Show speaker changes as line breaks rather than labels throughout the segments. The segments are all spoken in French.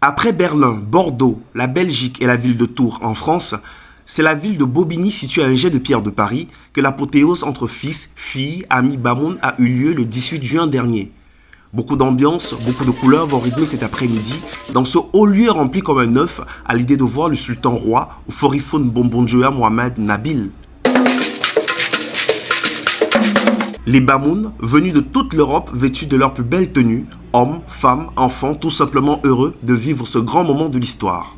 Après Berlin, Bordeaux, la Belgique et la ville de Tours en France, c'est la ville de Bobigny située à un jet de pierre de Paris que l'apothéose entre fils, filles, amis Bamoun a eu lieu le 18 juin dernier. Beaucoup d'ambiance, beaucoup de couleurs vont rythmer cet après-midi dans ce haut lieu rempli comme un œuf à l'idée de voir le sultan roi ou Forifoun Bombonjoya Mohamed Nabil. Les Bamoun, venus de toute l'Europe vêtus de leur plus belle tenue, hommes, femmes, enfants, tout simplement heureux de vivre ce grand moment de l'histoire.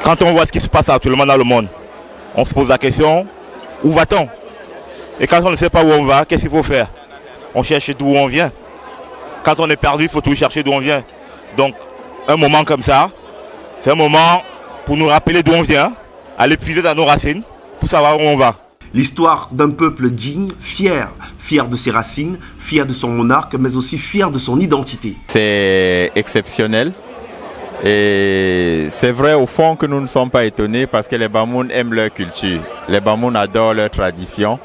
Quand on voit ce qui se passe actuellement dans le monde, on se pose la question, où va-t-on? Et quand on ne sait pas où on va, qu'est-ce qu'il faut faire? On cherche d'où on vient. Quand on est perdu, il faut toujours chercher d'où on vient. Donc, un moment comme ça, c'est un moment pour nous rappeler d'où on vient, aller puiser dans nos racines, pour savoir où on va.
L'histoire d'un peuple digne, fier de ses racines, fier de son monarque, mais aussi fier de son identité.
C'est exceptionnel. Et c'est vrai au fond que nous ne sommes pas étonnés parce que les Bamoun aiment leur culture. Les Bamoun adorent leur tradition.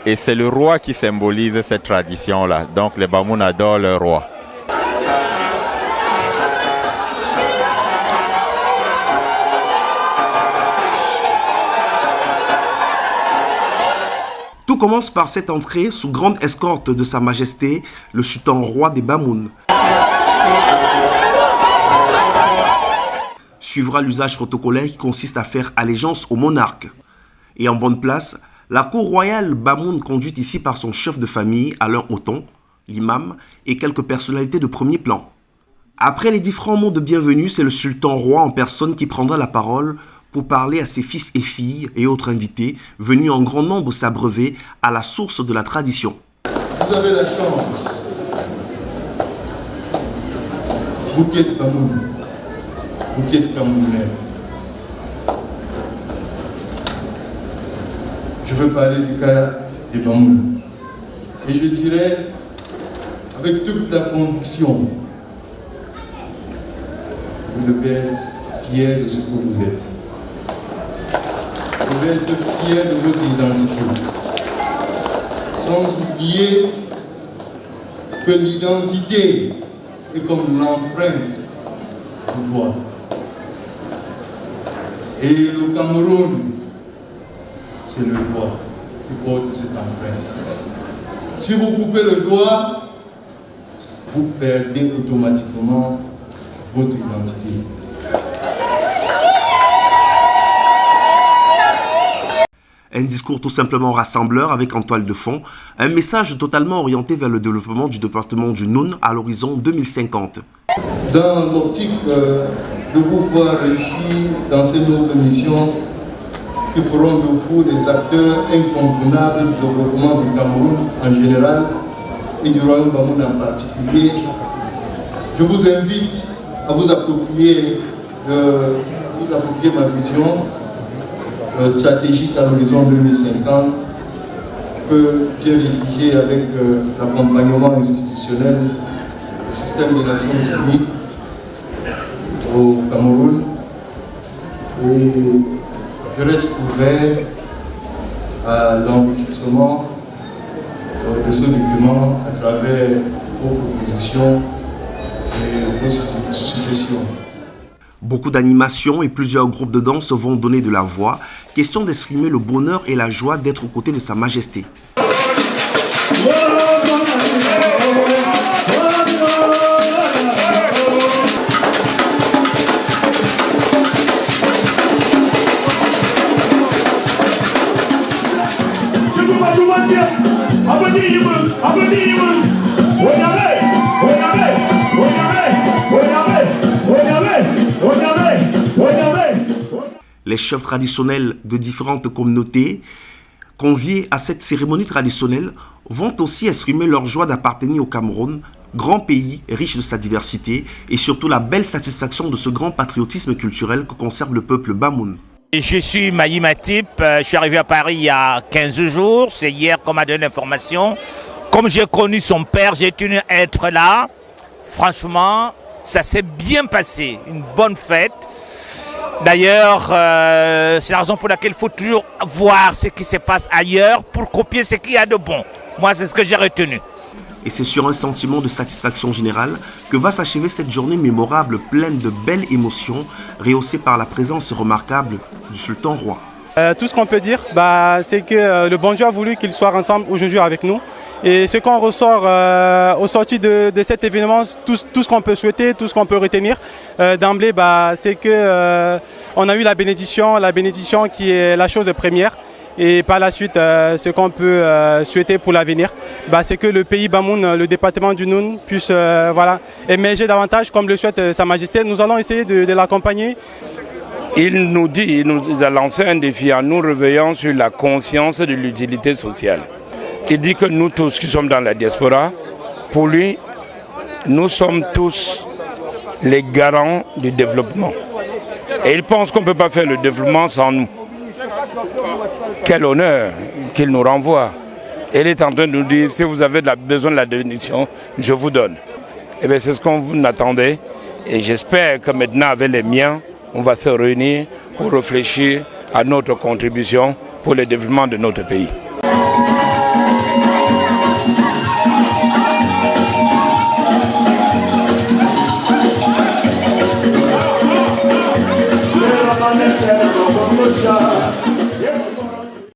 Et c'est le roi qui symbolise cette tradition-là. Donc les Bamoun adorent leur roi.
Tout commence par cette entrée sous grande escorte de Sa Majesté, le sultan roi des Bamoun. Suivra l'usage protocolaire qui consiste à faire allégeance au monarque. Et en bonne place, la cour royale Bamoun conduite ici par son chef de famille, Alain Othon, l'imam, et quelques personnalités de premier plan. Après les différents mots de bienvenue, c'est le sultan roi en personne qui prendra la parole pour parler à ses fils et filles et autres invités venus en grand nombre s'abreuver à la source de la tradition.
Vous avez la chance, bouquet de Bamoun, bouquet de Camerounais. Je veux parler du cas des Bamoun. Et je dirais, avec toute la conviction, vous devez être fiers de ce que vous êtes. Vous devez être fiers de votre identité. Sans oublier que l'identité est comme l'empreinte du doigt. Et le Cameroun, c'est le doigt qui porte cette empreinte. Si vous coupez le doigt, vous perdez automatiquement votre identité.
Un discours tout simplement rassembleur avec en toile de fond un message totalement orienté vers le développement du département du Noun à l'horizon 2050.
Dans l'optique de vous voir ici dans cette noble mission qui feront de vous des acteurs incontournables du développement du Cameroun en général et du Royaume Bamoun en particulier, je vous invite à vous approprier ma vision stratégique à l'horizon 2050 que j'ai rédigé avec l'accompagnement institutionnel du système des Nations Unies au Cameroun. Et je reste ouvert à l'enrichissement de ce document à travers vos propositions et vos suggestions.
Beaucoup d'animations et plusieurs groupes de danse vont donner de la voix, question d'exprimer le bonheur et la joie d'être aux côtés de Sa Majesté. Les chefs traditionnels de différentes communautés conviés à cette cérémonie traditionnelle vont aussi exprimer leur joie d'appartenir au Cameroun, grand pays riche de sa diversité et surtout la belle satisfaction de ce grand patriotisme culturel que conserve le peuple Bamoun.
Je suis Maï Matip, je suis arrivé à Paris il y a 15 jours, c'est hier qu'on m'a donné l'information. Comme j'ai connu son père, j'ai tenu à être là. Franchement, ça s'est bien passé, une bonne fête. D'ailleurs, c'est la raison pour laquelle il faut toujours voir ce qui se passe ailleurs pour copier ce qu'il y a de bon. Moi, c'est ce que j'ai retenu.
Et c'est sur un sentiment de satisfaction générale que va s'achever cette journée mémorable pleine de belles émotions, rehaussée par la présence remarquable du sultan roi.
Tout ce qu'on peut dire, c'est que le bon Dieu a voulu qu'ils soient ensemble aujourd'hui avec nous. Et ce qu'on ressort au sorti de cet événement, tout ce qu'on peut souhaiter, tout ce qu'on peut retenir d'emblée, c'est que on a eu la bénédiction qui est la chose première. Et par la suite, ce qu'on peut souhaiter pour l'avenir, c'est que le pays Bamoun, le département du Noun, puisse émerger davantage comme le souhaite Sa Majesté. Nous allons essayer de l'accompagner.
Il nous a lancé un défi en nous réveillant sur la conscience de l'utilité sociale. Il dit que nous tous qui sommes dans la diaspora, pour lui, nous sommes tous les garants du développement. Et il pense qu'on ne peut pas faire le développement sans nous. Quel honneur qu'il nous renvoie. Il est en train de nous dire, si vous avez besoin de la bénédiction, je vous donne. Et bien c'est ce qu'on vous attendait. Et j'espère que maintenant, avec les miens, on va se réunir pour réfléchir à notre contribution pour le développement de notre pays.
Let's go.